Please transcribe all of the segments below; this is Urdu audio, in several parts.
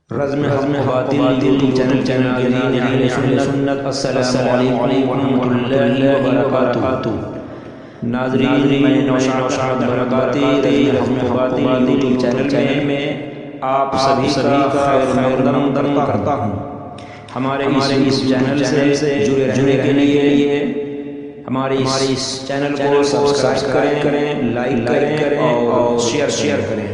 رزم خواتین یوٹیوب چینل کے لیے اہل سنت السلام علیکم ورحمۃ اللہ وبرکاتہ۔ ناظرین، میں نوشاد برکاتی رزم خواتین یوٹیوب چینل میں آپ سبھی کا خیر مقدم کرتا ہوں۔ ہمارے اس چینل سے جڑنے کے لیے ہمارے اس چینل کو سبسکرائب کریں، لائک کریں اور شیئر کریں۔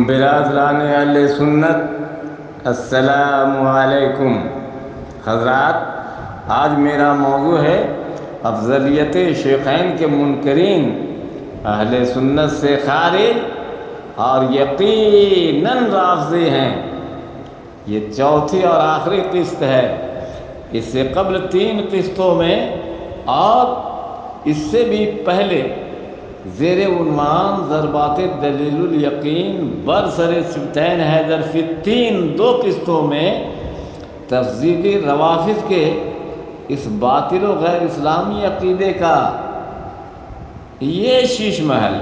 برادران اہل سنت السلام علیکم۔ حضرات، آج میرا موضوع ہے افضلیت شیخین کے منکرین اہل سنت سے خارج اور یقیناً رافضی ہیں۔ یہ چوتھی اور آخری قسط ہے۔ اس سے قبل 3 قسطوں میں اور اس سے بھی پہلے زیر عنوان ضربات دلیل الیقین برسر سبطین حیدر فی 2 قسطوں میں تفضیلی روافض کے اس باطل و غیر اسلامی عقیدے کا یہ شیش محل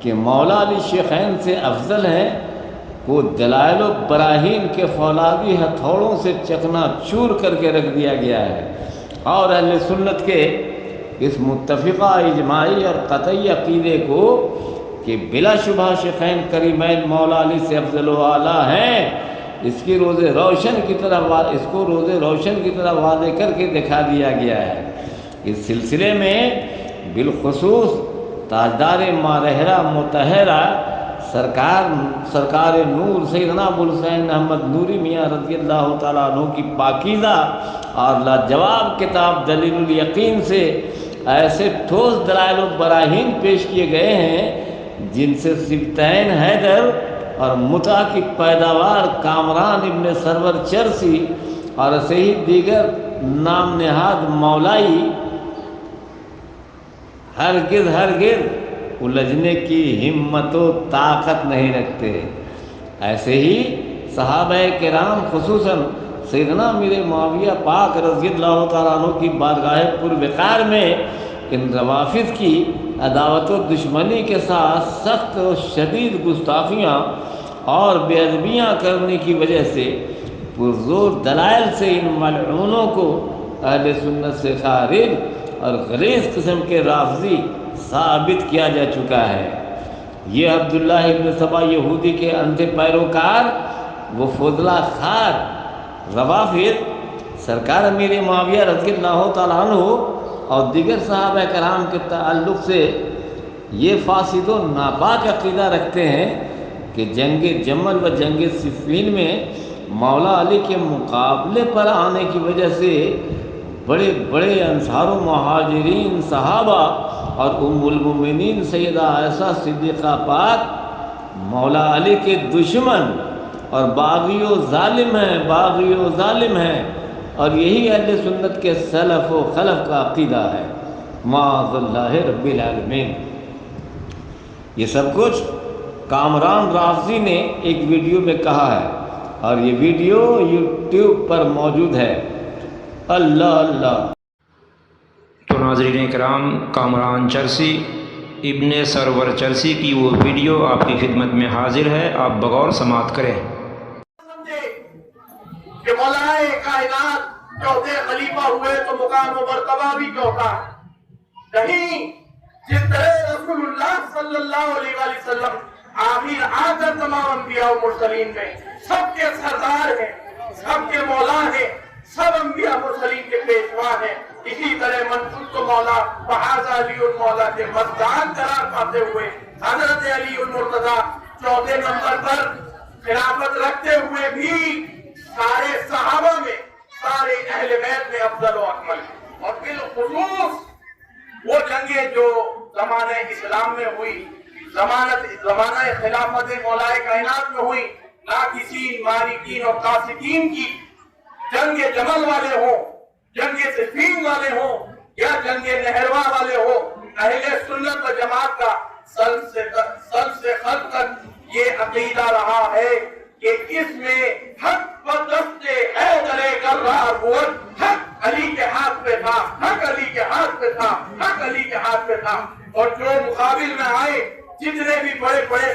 کہ مولا علی شیخین سے افضل ہیں وہ دلائل و براہین کے فولادی ہتھوڑوں سے چکنا چور کر کے رکھ دیا گیا ہے، اور اہل سنت کے اس متفقہ اجماعی اور قطعی عقیدے کو کہ بلا شبہ شیخین کریمین مولا علی سے افضل و اعلیٰ ہیں، اس کو روز روشن کی طرح واضح کر کے دکھا دیا گیا ہے۔ اس سلسلے میں بالخصوص تاجدار مارہرہ متحرہ سرکار نور سیدنا ابوالحسین احمد نوری میاں رضی اللہ تعالیٰ عنہ کی پاکیزہ اور لاجواب کتاب دلیل الیقین سے ایسے ٹھوس دلائل و براہین پیش کیے گئے ہیں جن سے سبطین حیدر اور متع کی پیداوار کامران ابن سرور چرسی اور ایسے ہی دیگر نام نہاد مولائی ہرگز الجھنے کی ہمت و طاقت نہیں رکھتے۔ ایسے ہی صحابہ کرام خصوصاً سیدنا امیر معاویہ پاک رضی اللہ تعالیٰ عنہ کی بارگاہ پروقار میں ان روافض کی عداوت و دشمنی کے ساتھ سخت و شدید گستاخیاں اور بے ادبیاں کرنے کی وجہ سے پرزور دلائل سے ان ملعونوں کو اہل سنت سے خارج اور غلیظ قسم کے رافضی ثابت کیا جا چکا ہے۔ یہ عبداللہ ابن سبا یہودی کے اندھے پیروکار وہ فضلہ خار روافض سرکار امیر معاویہ رضی اللہ تعالیٰ عنہ اور دیگر صحابہ کرام کے تعلق سے یہ فاسد و ناپاک عقیدہ رکھتے ہیں کہ جنگ جمل و جنگ صفین میں مولا علی کے مقابلے پر آنے کی وجہ سے بڑے بڑے انصار و مہاجرین صحابہ اور ام المومنین سیدہ عائشہ صدیقہ پاک مولا علی کے دشمن اور باغی و ظالم ہیں، اور یہی اہل سنت کے سلف و خلف کا عقیدہ ہے، معاذ اللہ رب العالمین۔ یہ سب کچھ کامران رافضی نے ایک ویڈیو میں کہا ہے، اور یہ ویڈیو یوٹیوب پر موجود ہے۔ اللہ تو ناظرین کرام، کامران چرسی ابن سرور چرسی کی وہ ویڈیو آپ کی خدمت میں حاضر ہے، آپ بغور سماعت کریں۔ کہ مولا کائنات چوتھے خلیفہ ہوئے تو مقام و مرتبہ بھی چوتھا ہے۔ کہیں جس طرح رسول اللہ صلی اللہ علیہ وآلہ وسلم آخر آخر تمام انبیاء و مرسلین میں سب کے سردار ہیں، سب کے مولا ہیں، سب انبیاء مرسلین کے پیشوا ہیں، اسی طرح منصور کو مولا فحاظ علی المولا کے مزدان قرار پاتے ہوئے حضرت علی المرتضیٰ 4 نمبر پر خلافت رکھتے ہوئے بھی سارے صحابہ میں، سارے اہل بیت میں افضل و اکمل، اور بالخصوص وہ جنگیں جو زمانہ اسلام میں ہوئی، زمانہ خلافت مولا کائنات میں ہوئی، ناکسین، مارکین اور قاسدین کی، جنگ جمل والے ہوں، جنگ صفین والے ہوں یا جنگ نہروا والے ہوں، اہل سنت و جماعت کا سل سے خلق تک یہ عقیدہ رہا ہے کہ اس میں حق پرست حیدر کرار بود حق علی کے ہاتھ پہ تھا، حق علی کے ہاتھ پہ تھا، حق علی کے ہاتھ پہ تھا، اور جو مقابل میں آئے جتنے بھی بڑے بڑے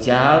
4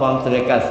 581।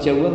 54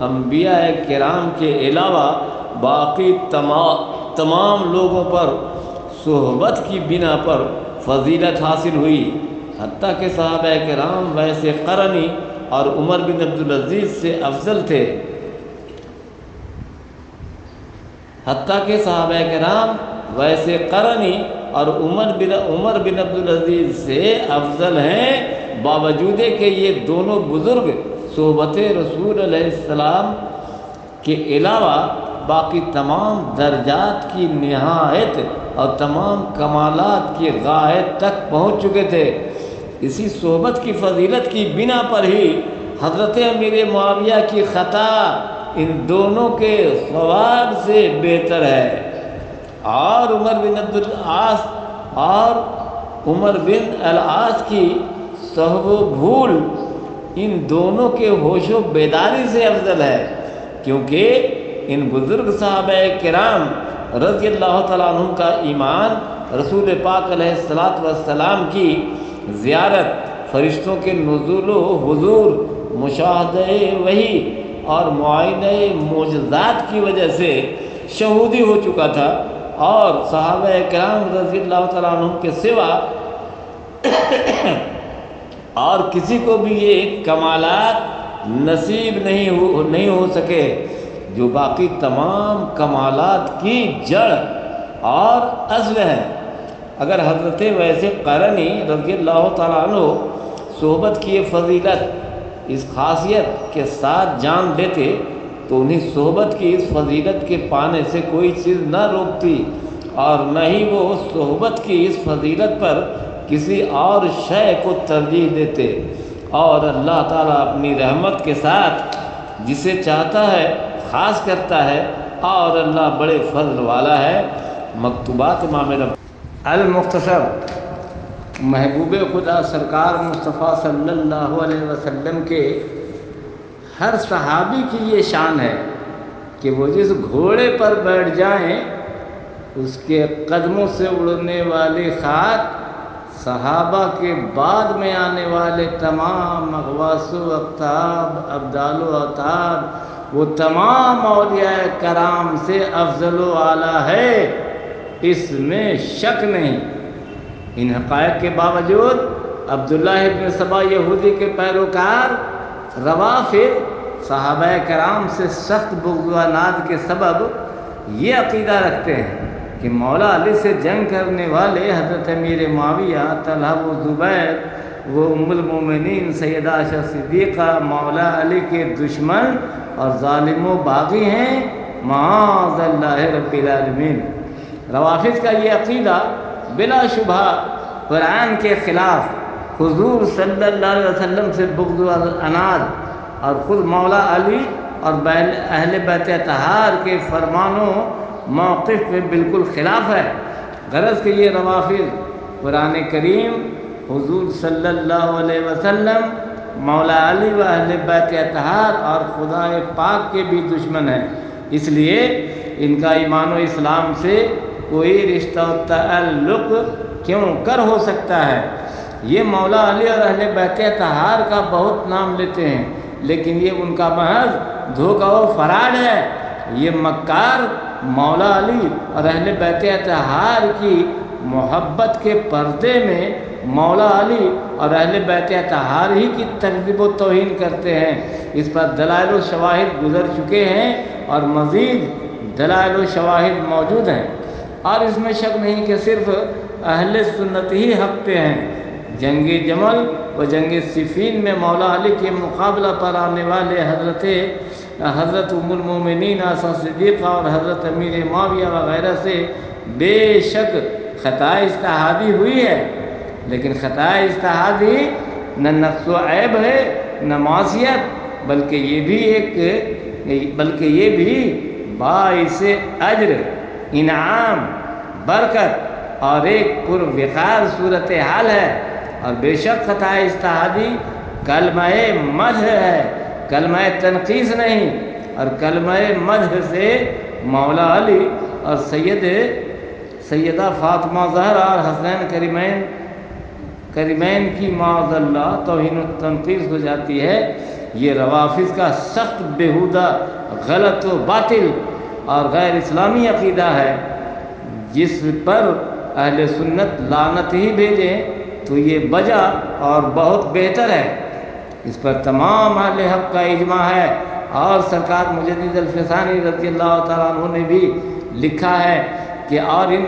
انبیاء کرام کے علاوہ باقی تمام لوگوں پر صحبت کی بنا پر فضیلت حاصل ہوئی، حتیٰ کہ صحابہ کرام ویسے قرنی اور عمر بن عبدالعزیز سے افضل تھے، حتیٰ کہ صحابہ کرام ویسے قرنی اور عمر بن عبدالعزیز سے افضل ہیں، باوجود کہ یہ دونوں بزرگ صحبت رسول علیہ السلام کے علاوہ باقی تمام درجات کی نہایت اور تمام کمالات کی غایت تک پہنچ چکے تھے۔ اسی صحبت کی فضیلت کی بنا پر ہی حضرت امیر معاویہ کی خطا ان دونوں کے ثواب سے بہتر ہے، اور عمر بن العاص کی سہو و بھول ان دونوں کے ہوش و بیداری سے افضل ہے، کیونکہ ان بزرگ صحابہ کرام رضی اللہ تعالیٰ عنہ کا ایمان رسول پاک علیہ السلام کی زیارت، فرشتوں کے نزول و حضور، مشاہدہ وحی اور معائنہ معجزات کی وجہ سے شہودی ہو چکا تھا، اور صحابہ کرام رضی اللہ تعالیٰ عنہ کے سوا اور کسی کو بھی یہ کمالات نصیب نہیں ہو سکے جو باقی تمام کمالات کی جڑ اور اصل ہے۔ اگر حضرت ویسے قرنی رضی اللہ تعالیٰ عنہ صحبت کی فضیلت اس خاصیت کے ساتھ جان لیتے تو انہیں صحبت کی اس فضیلت کے پانے سے کوئی چیز نہ روکتی، اور نہ ہی وہ صحبت کی اس فضیلت پر کسی اور شے کو ترجیح دیتے، اور اللہ تعالیٰ اپنی رحمت کے ساتھ جسے چاہتا ہے خاص کرتا ہے، اور اللہ بڑے فضل والا ہے۔ مکتوبات امام رب المختصر محبوب خدا سرکار مصطفیٰ صلی اللہ علیہ وسلم کے ہر صحابی کی یہ شان ہے کہ وہ جس گھوڑے پر بیٹھ جائیں اس کے قدموں سے اڑنے والی خاک صحابہ کے بعد میں آنے والے تمام اغواس و اقطاب، ابدال و اطاب، وہ تمام اولیاء کرام سے افضل و اعلیٰ ہے، اس میں شک نہیں۔ ان حقائق کے باوجود عبداللہ ابن سبا یہودی کے پیروکار روافض صحابہ کرام سے سخت بغض و عناد کے سبب یہ عقیدہ رکھتے ہیں کہ مولا علی سے جنگ کرنے والے حضرت امیر معاویہ، طلحہ و زبیر، وہ ام المومنین سیدہ عائشہ صدیقہ مولا علی کے دشمن اور ظالم و باغی ہیں، معاذ اللہ رب العالمین۔ روافض کا یہ عقیدہ بلا شبہ قرآن کے خلاف، حضور صلی اللہ علیہ وسلم سے بغض و عناد، اور خود مولا علی اور اہل بیت اطہار کے فرمان و موقف میں بالکل خلاف ہے۔ غرض کہ یہ روافض قرآن کریم، حضور صلی اللہ علیہ وسلم، مولا علی و اہل بیت اطہار اور خدا پاک کے بھی دشمن ہیں، اس لیے ان کا ایمان و اسلام سے کوئی رشتہ و تعلق کیوں کر ہو سکتا ہے۔ یہ مولا علی اور اہل بیت اطہار کا بہت نام لیتے ہیں، لیکن یہ ان کا محض دھوکہ و فراڈ ہے۔ یہ مکار مولا علی اور اہل بیت اطہار کی محبت کے پردے میں مولا علی اور اہل بیت اطہار ہی کی تکذیب و توہین کرتے ہیں۔ اس پر دلائل و شواہد گزر چکے ہیں اور مزید دلائل و شواہد موجود ہیں، اور اس میں شک نہیں کہ صرف اہل سنت ہی حق پہ ہیں۔ جنگ جمل و جنگ صفین میں مولا علی کے مقابلہ پر آنے والے حضرت ام المومنین عائشہ صدیقہ اور حضرت امیر معاویہ وغیرہ سے بے شک خطا اجتہادی ہوئی ہے، لیکن خطا اجتہادی نہ نقص و عیب ہے نہ معصیت، بلکہ یہ بھی باعث اجر، انعام، برکت اور ایک پروقار صورتحال ہے۔ اور بے شک خطا اجتہادی کلمہ مدح ہے، کلمہ تنقیص نہیں، اور کلمہ مدح سے مولا علی اور سیدہ فاطمہ زہرا اور حسین کریمین کی معاذ اللہ توہین و تنقیص ہو جاتی ہے۔ یہ روافض کا سخت بیہودہ غلط و باطل اور غیر اسلامی عقیدہ ہے، جس پر اہل سنت لعنت ہی بھیجیں تو یہ بجا اور بہت بہتر ہے۔ اس پر تمام اہل حق کا اجماع ہے، اور سرکار مجدد الفسانی رضی اللہ تعالیٰ عنہ نے بھی لکھا ہے کہ اور ان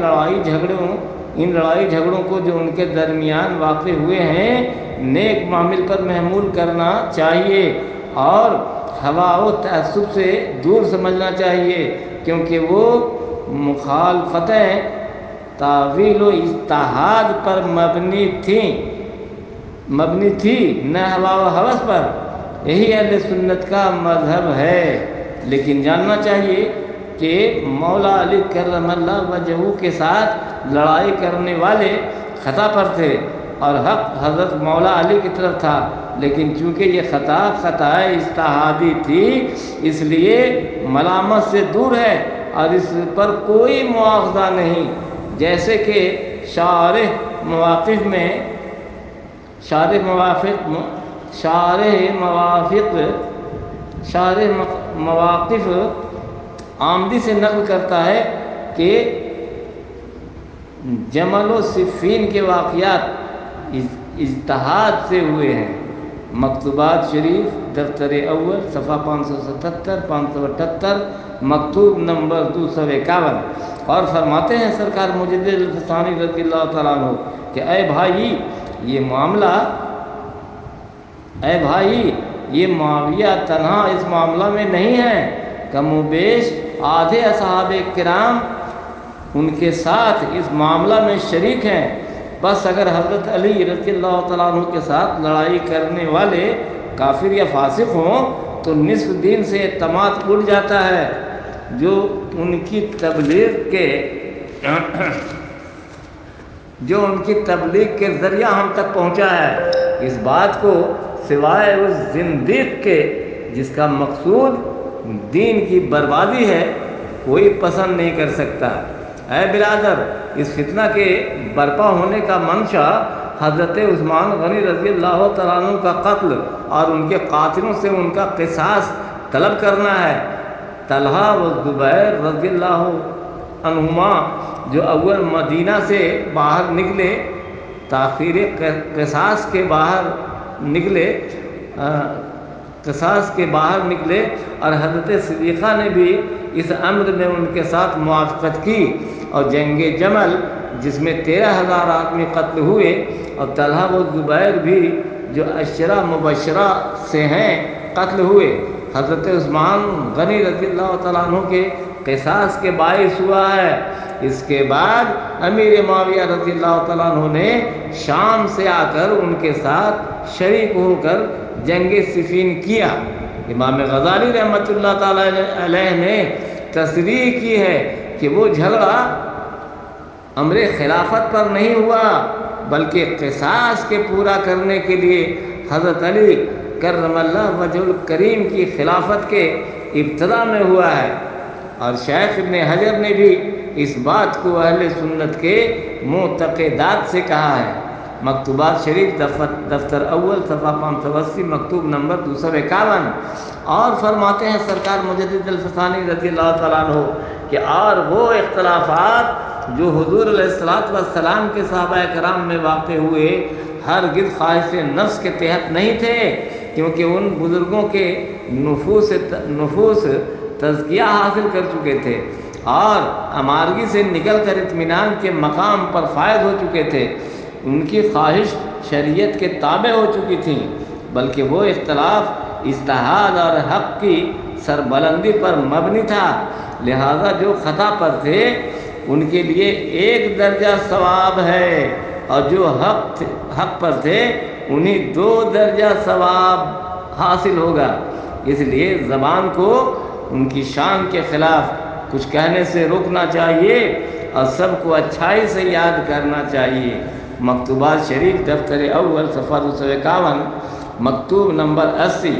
لڑائی جھگڑوں کو جو ان کے درمیان واقع ہوئے ہیں نیک معامل پر محمول کرنا چاہیے اور ہوا و تعصب سے دور سمجھنا چاہیے، کیونکہ وہ مخالفتیں تعویل و اجتہاد پر مبنی تھی، نہ ہوا و ہوس پر۔ یہی اہل سنت کا مذہب ہے۔ لیکن جاننا چاہیے کہ مولا علی کرم اللہ وجہہ کے ساتھ لڑائی کرنے والے خطا پر تھے اور حق حضرت مولا علی کی طرف تھا، لیکن چونکہ یہ خطا اجتہادی تھی اس لیے ملامت سے دور ہے اور اس پر کوئی مواخذہ نہیں، جیسے کہ شارح مواقف آمدی سے نقل کرتا ہے کہ جمل و صفین کے واقعات اجتہاد سے ہوئے ہیں۔ مکتوبات شریف دفتر اول صفحہ 577 578 مکتوب نمبر 251۔ اور فرماتے ہیں سرکار مجدد الفسانی رضی اللہ تعالیٰ عنہ کہ اے بھائی یہ معاویہ تنہا اس معاملہ میں نہیں ہے، کم و بیش آدھے اصحاب کرام ان کے ساتھ اس معاملہ میں شریک ہیں۔ بس اگر حضرت علی رضی اللہ تعالیٰ عنہ کے ساتھ لڑائی کرنے والے کافر یا فاسق ہوں تو نصف دین سے اعتماد اڑ جاتا ہے جو ان کی تبلیغ کے ذریعہ ہم تک پہنچا ہے۔ اس بات کو سوائے اس زندیق کے جس کا مقصود دین کی بربادی ہے کوئی پسند نہیں کر سکتا۔ اے برادر، اس فتنہ کے برپا ہونے کا منشا حضرت عثمان غنی رضی اللہ تعالیٰ عنہ کا قتل اور ان کے قاتلوں سے ان کا قصاص طلب کرنا ہے۔ طلحہ و زبیر رضی اللہ عنہما جو اول مدینہ سے باہر نکلے تاخیر قصاص کے باہر نکلے اور حضرت صدیقہ نے بھی اس امر میں ان کے ساتھ موافقت کی، اور جنگ جمل جس میں 13,000 آدمی قتل ہوئے اور طلحہ و زبیر بھی جو عشرہ مبشرہ سے ہیں قتل ہوئے، حضرت عثمان غنی رضی اللہ تعالیٰ عنہ کے قصاص کے باعث ہوا ہے۔ اس کے بعد امیر معاویہ رضی اللہ تعالیٰ عنہ نے شام سے آ کر ان کے ساتھ شریک ہو کر جنگ صفین کیا۔ امام غزالی رحمۃ اللہ تعالیٰ علیہ نے تصریح کی ہے کہ وہ جھگڑا امر خلافت پر نہیں ہوا بلکہ قصاص کے پورا کرنے کے لیے حضرت علی کرم اللہ وجہ الکریم کی خلافت کے ابتدا میں ہوا ہے۔ اور شیخ ابن حجر نے بھی اس بات کو اہل سنت کے معتقدات سے کہا ہے۔ مکتوبات شریف دفتر اول صفحہ 580 مکتوب نمبر 251۔ اور فرماتے ہیں سرکار مجدد الفسانی رضی اللہ تعالیٰ عنہ کہ اور وہ اختلافات جو حضور علیہ السلام کے صحابہ کرام میں واقع ہوئے ہرگز خواہش نفس کے تحت نہیں تھے، کیونکہ ان بزرگوں کے نفوس تزکیہ حاصل کر چکے تھے اور امارگی سے نکل کر اطمینان کے مقام پر فائز ہو چکے تھے۔ ان کی خواہش شریعت کے تابع ہو چکی تھی، بلکہ وہ اختلاف اجتہاد اور حق کی سربلندی پر مبنی تھا، لہذا جو خطا پر تھے ان کے لیے 1 درجہ ثواب ہے اور جو حق پر تھے انہیں 2 درجہ ثواب حاصل ہوگا۔ اس لیے زبان کو ان کی شان کے خلاف کچھ کہنے سے روکنا چاہیے اور سب کو اچھائی سے یاد کرنا چاہیے۔ مکتوبات شریف دفتر اول صفحہ 251 مکتوب نمبر 80۔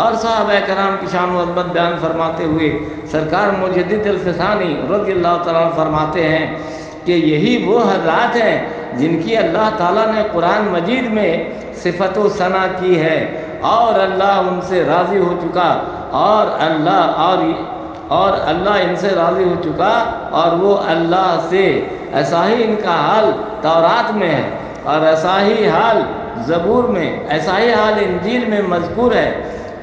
اور صحابہ کرام کی شان و عظمت بیان فرماتے ہوئے سرکار مجدد الفسانی رضی اللہ تعالیٰ فرماتے ہیں کہ یہی وہ حضرات ہیں جن کی اللہ تعالیٰ نے قرآن مجید میں صفت و ثنا کی ہے اور اللہ ان سے راضی ہو چکا، اور اللہ ان سے راضی ہو چکا، اور وہ اللہ سے، ایسا ہی ان کا حال تورات میں ہے، اور ایسا ہی حال زبور میں، ایسا ہی حال انجیل میں مذکور ہے۔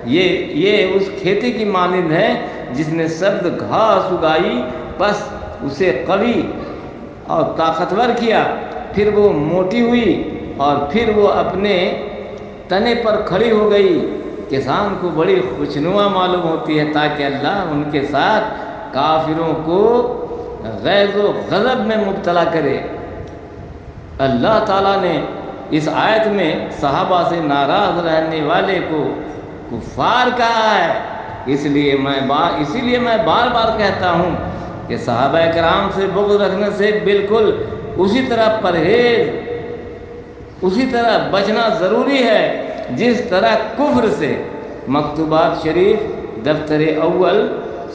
یہ اس کھیتی کی مانند ہے جس نے سرد گھاس اگائی، بس اسے قوی اور طاقتور کیا، پھر وہ موٹی ہوئی اور پھر وہ اپنے تنے پر کھڑی ہو گئی۔ کسان کو بڑی خوشنما معلوم ہوتی ہے، تاکہ اللہ ان کے ساتھ کافروں کو غیظ و غضب میں مبتلا کرے۔ اللہ تعالیٰ نے اس آیت میں صحابہ سے ناراض رہنے والے کو کفار کہا ہے۔ اسی لیے میں بار بار کہتا ہوں کہ صحابہ کرام سے بغض رکھنے سے بالکل اسی طرح بچنا ضروری ہے جس طرح کفر سے۔ مکتوبات شریف دفتر اول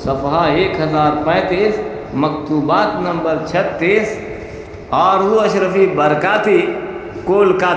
صفحہ 1035، مکتوبات نمبر 36، اور وہ اشرفی برکاتی کولکاتہ۔